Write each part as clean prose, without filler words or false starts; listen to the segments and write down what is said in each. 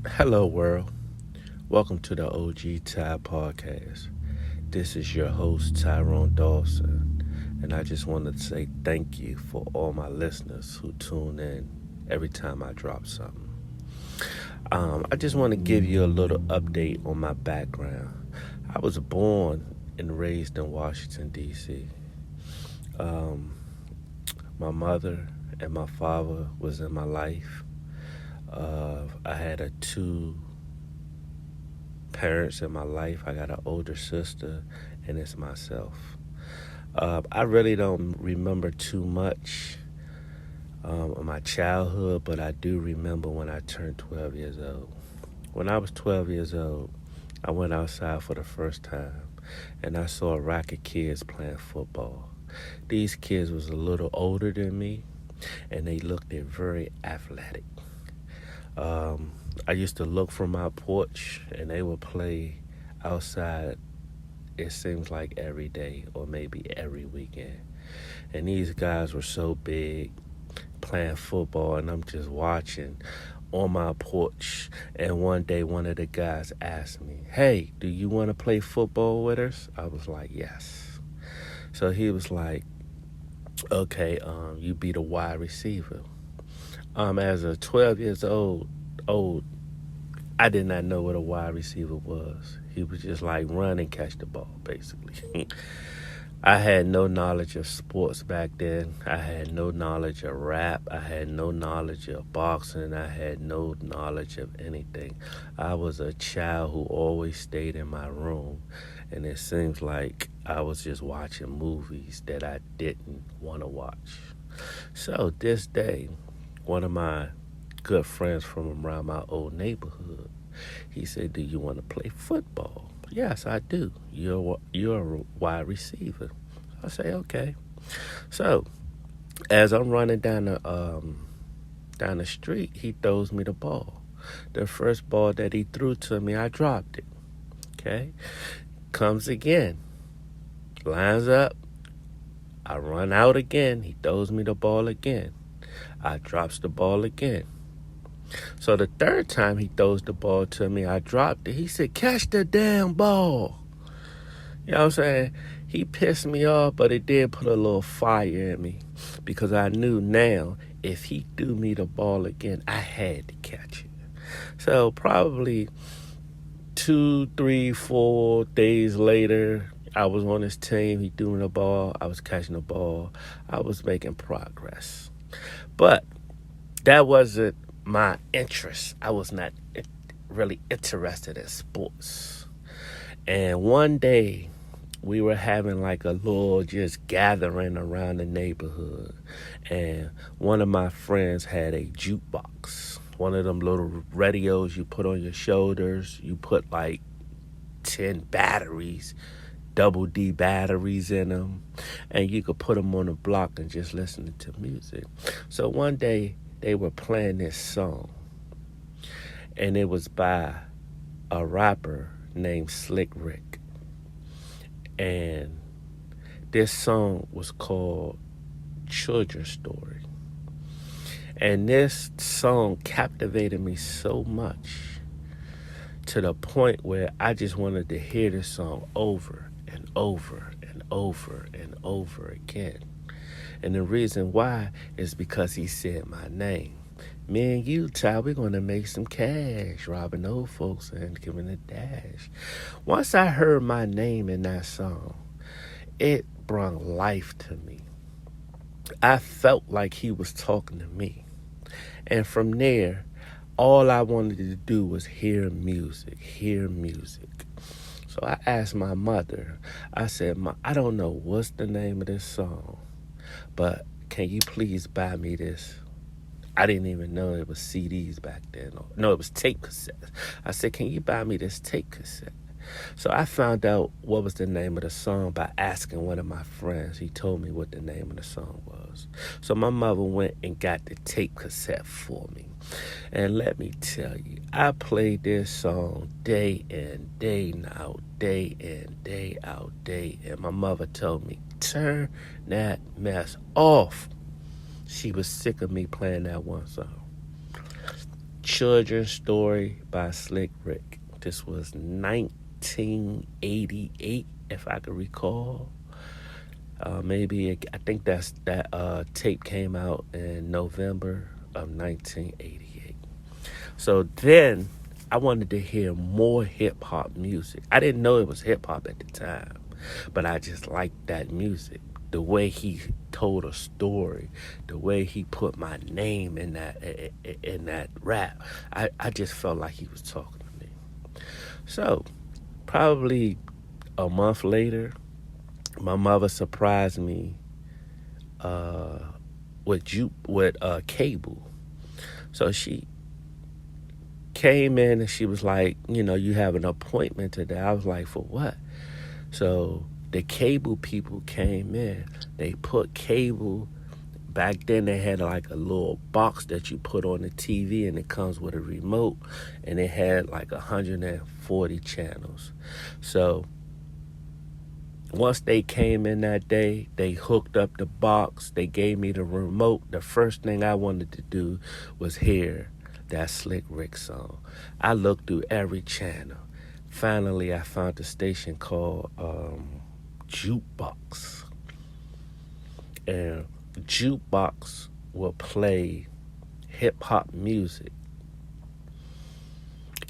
Hello, world. Welcome to the OG Ty Podcast. This is your host, Tyrone Dawson, and I just wanted to say thank you for all my listeners who tune in every time I drop something. I just want to give you a little update on my background. I was born and raised in Washington, D.C. Um, my mother and my father was in my life. I had two parents in my life. I got an older sister, and it's myself. I really don't remember too much of my childhood, but I do remember when I turned 12 years old. When I was 12 years old, I went outside for the first time, and I saw a rack of kids playing football. These kids was a little older than me, and they looked very athletic. I used to look from my porch, and they would play outside. It seems like every day or maybe every weekend. And these guys were so big playing football, and I'm just watching on my porch. And one day, one of the guys asked me, "Hey, do you want to play football with us?" I was like, "Yes." So he was like, "Okay, you be the wide receiver." As a 12 years old, I did not know what a wide receiver was. He was just like run and catch the ball, basically. I had no knowledge of sports back then. I had no knowledge of rap. I had no knowledge of boxing. I had no knowledge of anything. I was a child who always stayed in my room, and it seems like I was just watching movies that I didn't want to watch. So this day, one of my good friends from around my old neighborhood, he said, "Do you want to play football?" "Yes, I do. You're a wide receiver." I say, "Okay." So as I'm running down the street, he throws me the ball. The first ball that he threw to me, I dropped it. Okay, comes again, lines up. I run out again. He throws me the ball again. I drops the ball again. So the third time he throws the ball to me, I dropped it. He said, "Catch the damn ball." You know what I'm saying? He pissed me off, but it did put a little fire in me because I knew now if he threw me the ball again, I had to catch it. So probably 2, 3, 4 days later, I was on his team. He threw me the ball. I was catching the ball. I was making progress. But that wasn't my interest. I was not really interested in sports. And one day, we were having like a little just gathering around the neighborhood. And one of my friends had a jukebox. One of them little radios you put on your shoulders. You put like 10 batteries, double D batteries in them. And you could put them on the block and just listen to music. So one day they were playing this song. And it was by a rapper named Slick Rick. And this song was called Children's Story. And this song captivated me so much to the point where I just wanted to hear this song over and over and over and over again. And the reason why is because he said my name. "Me and you, Ty, we're going to make some cash, robbing old folks and giving a dash." Once I heard my name in that song, it brought life to me. I felt like he was talking to me. And from there, all I wanted to do was hear music, hear music. So I asked my mother, I said, I don't know what's the name of this song, but can you please buy me this?" I didn't even know it was CDs back then. No, it was tape cassettes. I said, "Can you buy me this tape cassette?" So I found out what was the name of the song by asking one of my friends. He told me what the name of the song was. So my mother went and got the tape cassette for me. And let me tell you, I played this song day in, day out, day in, day out, day in. My mother told me, "Turn that mess off." She was sick of me playing that one song. children's story by Slick Rick. This was 1988, if I can recall. I think that tape came out in November of 1988. So then I wanted to hear more hip hop music. I didn't know it was hip hop at the time, but I just liked that music. The way he told a story, the way he put my name in that rap, I just felt like he was talking to me. So probably a month later, my mother surprised me with cable. So she came in and she was like, you have an appointment today. I was like, for what? So the cable people came in. They put cable. Back then they had like a little box that you put on the TV and it comes with a remote, and it had like 140 channels. So once they came in that day, they hooked up the box, they gave me the remote. The first thing I wanted to do was hear that Slick Rick song. I looked through every channel. Finally, I found a station called Jukebox. And Jukebox will play hip-hop music.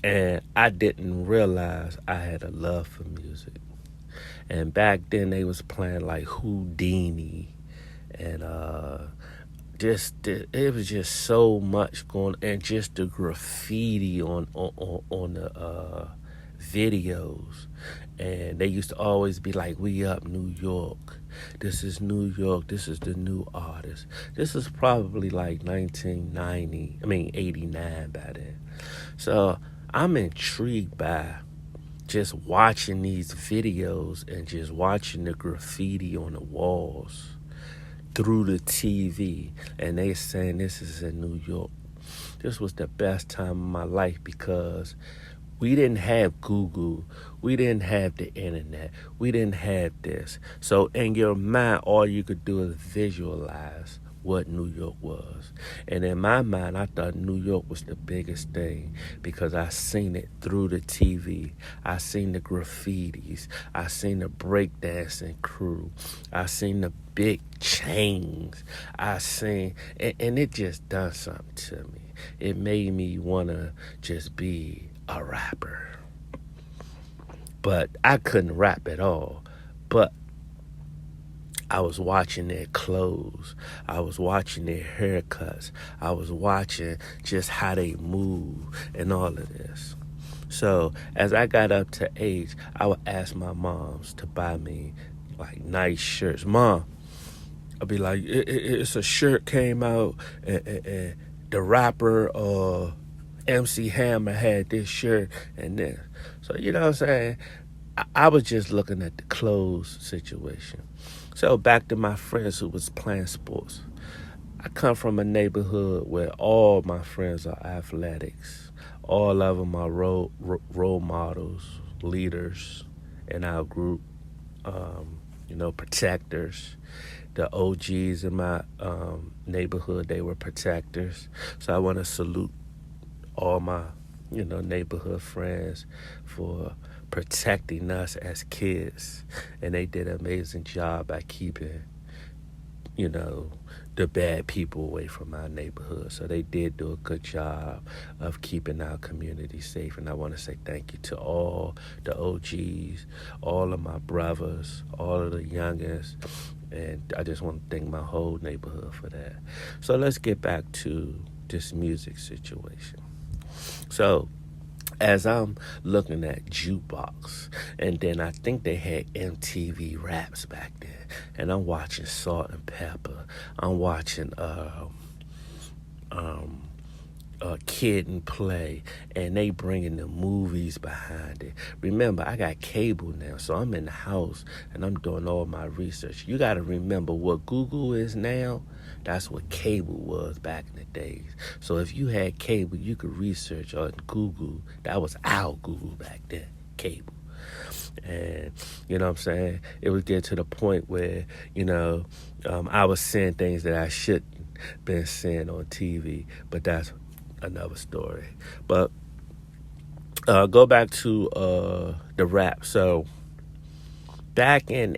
And I didn't realize I had a love for music. And back then they was playing like Houdini and it was just so much going, and just the graffiti on the videos. And they used to always be like, "We up New York. This is New York. This is the new artist." This is probably like 89 by then. So I'm intrigued by just watching these videos and just watching the graffiti on the walls through the TV. And they saying this is in New York. This was the best time of my life because we didn't have Google. We didn't have the internet. We didn't have this. So in your mind, all you could do is visualize what New York was. And in my mind, I thought New York was the biggest thing because I seen it through the TV. I seen the graffitis. I seen the breakdancing crew. I seen the big chains. I seen, and it just done something to me. It made me want to just be a rapper. But I couldn't rap at all. But I was watching their clothes. I was watching their haircuts. I was watching just how they move and all of this. So as I got up to age, I would ask my moms to buy me like nice shirts. Mom, I'd be like, it's a shirt came out and the rapper MC Hammer had this shirt and this. So you know what I'm saying? I was just looking at the clothes situation. So back to my friends who was playing sports. I come from a neighborhood where all my friends are athletics. All of them are role models, leaders in our group, protectors. The OGs in my neighborhood, they were protectors. So I want to salute all my, neighborhood friends for protecting us as kids. And they did an amazing job by keeping, the bad people away from our neighborhood. So they did do a good job of keeping our community safe. And I want to say thank you to all the OGs, all of my brothers, all of the youngest. And I just want to thank my whole neighborhood for that. So let's get back to this music situation. So as I'm looking at Jukebox, and then I think they had MTV Raps back then, and I'm watching Salt and Pepper. I'm watching Kid and Play, and they bringing the movies behind it. Remember, I got cable now, so I'm in the house and I'm doing all my research. You got to remember what Google is now. That's what cable was back in the days. So if you had cable, you could research on Google. That was our Google back then, cable. And you know what I'm saying? It would get to the point where, I was saying things that I shouldn't been saying on TV, but that's another story. But go back to the rap. So back in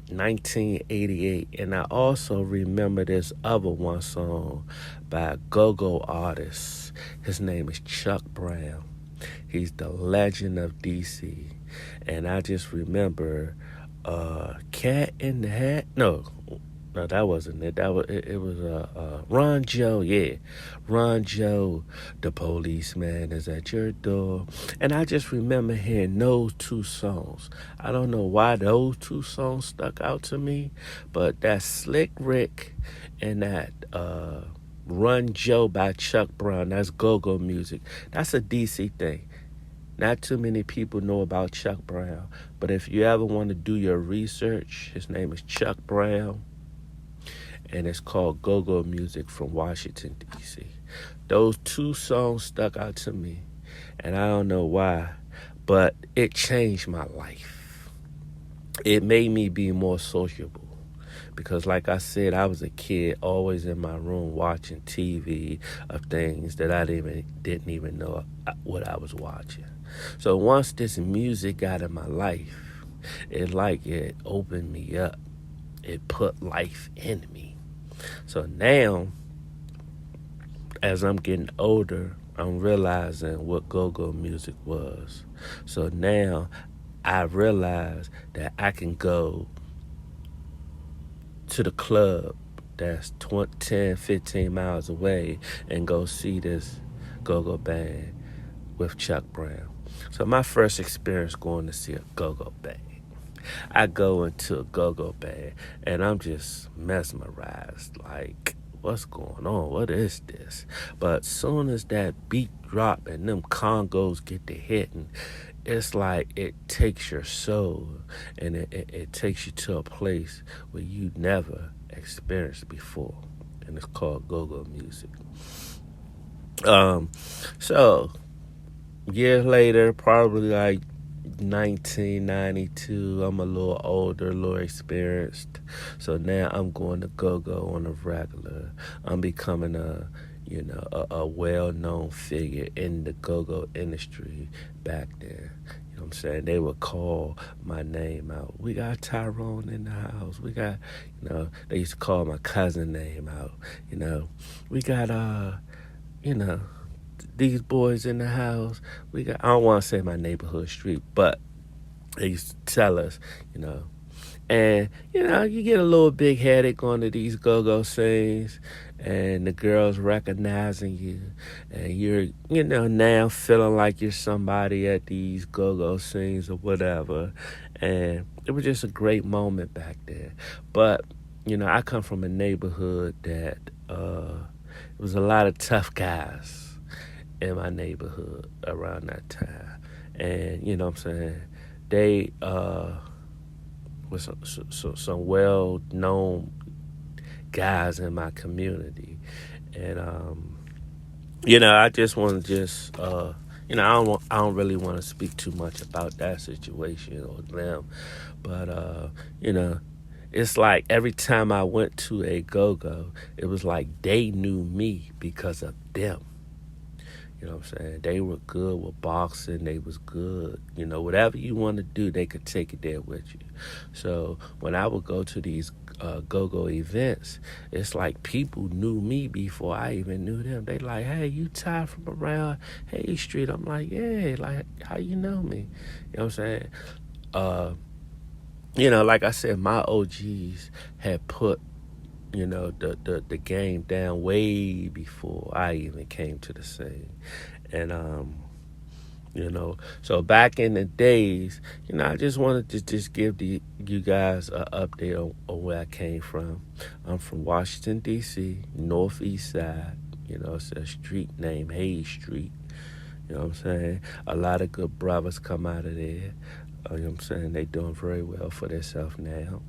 1988, and I also remember this other one song by a go-go artist. His name is Chuck Brown. He's the legend of DC. And I just remember Cat in the Hat. No, that wasn't it. It was Ron Joe, yeah, Ron Joe. The policeman is at your door, and I just remember hearing those two songs. I don't know why those two songs stuck out to me, but that Slick Rick and that Run Joe by Chuck Brown. That's go-go music. That's a DC thing. Not too many people know about Chuck Brown, but if you ever want to do your research, his name is Chuck Brown, and it's called Go-Go Music from Washington, D.C. Those two songs stuck out to me, and I don't know why, but it changed my life. It made me be more sociable. Because like I said, I was a kid always in my room watching TV of things that I didn't even know what I was watching. So once this music got in my life, it opened me up. It put life in me. So now, as I'm getting older, I'm realizing what go-go music was. So now I realize that I can go to the club that's 10, 15 miles away and go see this go-go band with Chuck Brown. So my first experience going to see a go-go band, I go into a go-go band and I'm just mesmerized, like, what's going on? What is this? But soon as that beat drop and them congos get to hitting, it's like it takes your soul and it takes you to a place where you never experienced before. And it's called go-go music. So years later, probably like 1992, I'm a little older, a little experienced. So now I'm going to go-go on a regular. I'm becoming a well-known figure in the go-go industry back then. You know what I'm saying? They would call my name out. We got Tyrone in the house. We got, they used to call my cousin name out. We got, these boys in the house. We got, I don't want to say my neighborhood street, but they used to tell us, And, you get a little big-headed going to these go-go scenes, and the girls recognizing you, and you're, now feeling like you're somebody at these go-go scenes or whatever. And it was just a great moment back there. But, I come from a neighborhood that it was a lot of tough guys in my neighborhood around that time. And, you know what I'm saying, they with some well-known guys in my community. And, I just want to I don't really want to speak too much about that situation or them. But, it's like every time I went to a go-go, it was like they knew me because of them. You know what I'm saying? They were good with boxing. They was good. Whatever you want to do, they could take it there with you. So when I would go to these go-go events, it's like people knew me before I even knew them. They like, hey, you Ty from around Hay Street? I'm like, yeah, like, how you know me? You know what I'm saying? Like I said, my OGs had put the game down way before I even came to the scene. And, so back in the days, I just wanted to just give you guys an update on where I came from. I'm from Washington, D.C., Northeast Side. It's a street named Hayes Street. You know what I'm saying? A lot of good brothers come out of there. You know what I'm saying? They doing very well for themselves now.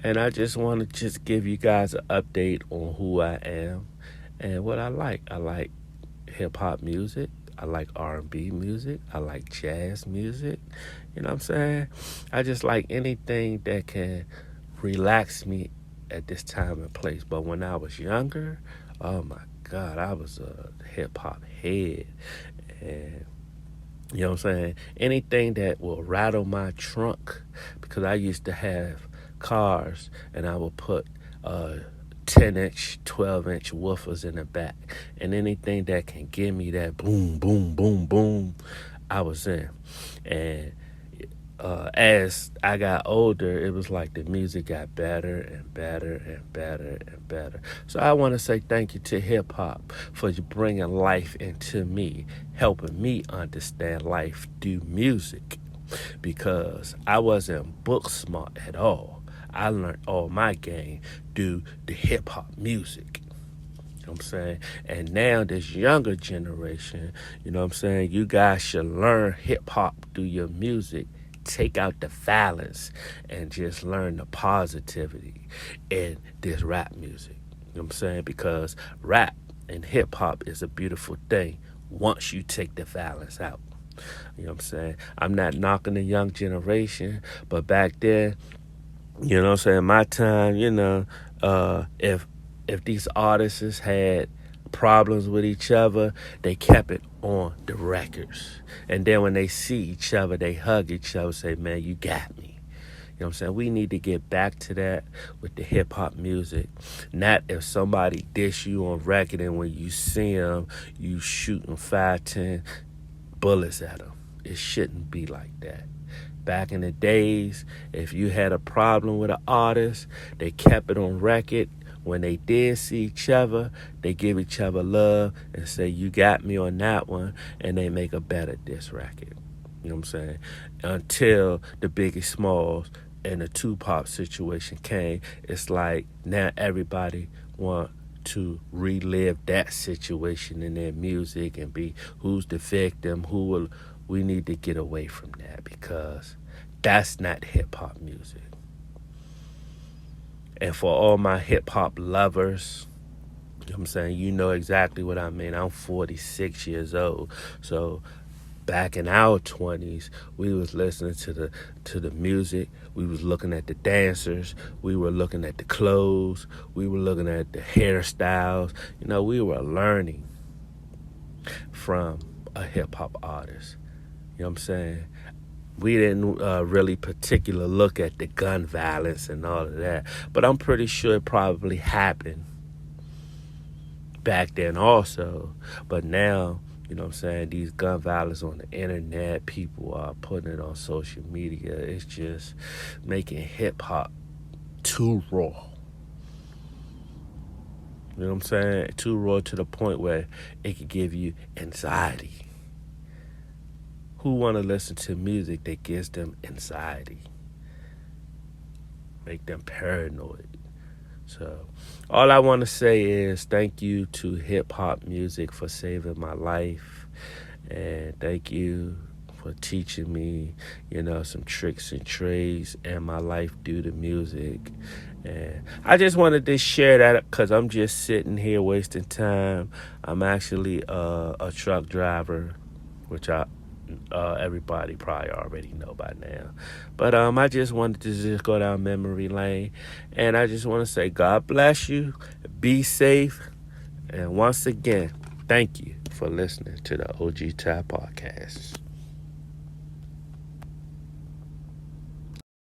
And I just want to just give you guys an update on who I am and what I like. I like hip-hop music. I like R&B music. I like jazz music. You know what I'm saying? I just like anything that can relax me at this time and place. But when I was younger, oh my God, I was a hip hop head. And you know what I'm saying? Anything that will rattle my trunk, because I used to have cars and I would put 10-inch, 12-inch woofers in the back. And anything that can give me that boom, boom, boom, boom, I was in. And as I got older, it was like the music got better and better and better and better. So I want to say thank you to hip hop for bringing life into me, helping me understand life through music, because I wasn't book smart at all. I learned all my game through the hip hop music. You know what I'm saying? And now this younger generation, you know what I'm saying, you guys should learn hip hop through your music. Take out the violence and just learn the positivity in this rap music. You know what I'm saying? Because rap and hip hop is a beautiful thing once you take the violence out. You know what I'm saying? I'm not knocking the young generation, but back then, you know what I'm saying, my time, if these artists had problems with each other, they kept it on the records. And then when they see each other, they hug each other, say, man, you got me. You know what I'm saying? We need to get back to that with the hip hop music. Not if somebody dish you on record and when you see them, you shooting 5, 10 bullets at them. It shouldn't be like that. Back in the days, if you had a problem with an artist, they kept it on record. When they did see each other, they give each other love and say, you got me on that one, and they make a better diss record. You know what I'm saying? Until the Biggie Smalls and the Tupac situation came, it's like now everybody want to relive that situation in their music and be who's the victim, we need to get away from that, because that's not hip hop music. And for all my hip hop lovers, you know what I'm saying, you know exactly what I mean. I'm 46 years old. So back in our 20s, we was listening to the music. We was looking at the dancers. We were looking at the clothes. We were looking at the hairstyles. We were learning from a hip hop artist. You know what I'm saying? We didn't really particular look at the gun violence and all of that. But I'm pretty sure it probably happened back then also. But now, you know what I'm saying, these gun violence on the internet, people are putting it on social media. It's just making hip hop too raw. You know what I'm saying? Too raw to the point where it could give you anxiety. Who want to listen to music that gives them anxiety? Make them paranoid. So all I want to say is thank you to hip hop music for saving my life. And thank you for teaching me, some tricks and trades in my life due to music. And I just wanted to share that because I'm just sitting here wasting time. I'm actually a truck driver, which everybody probably already know by now. But I just wanted to just go down memory lane. And I just want to say God bless you. Be safe. And once again, thank you for listening to the OG Tap Podcast.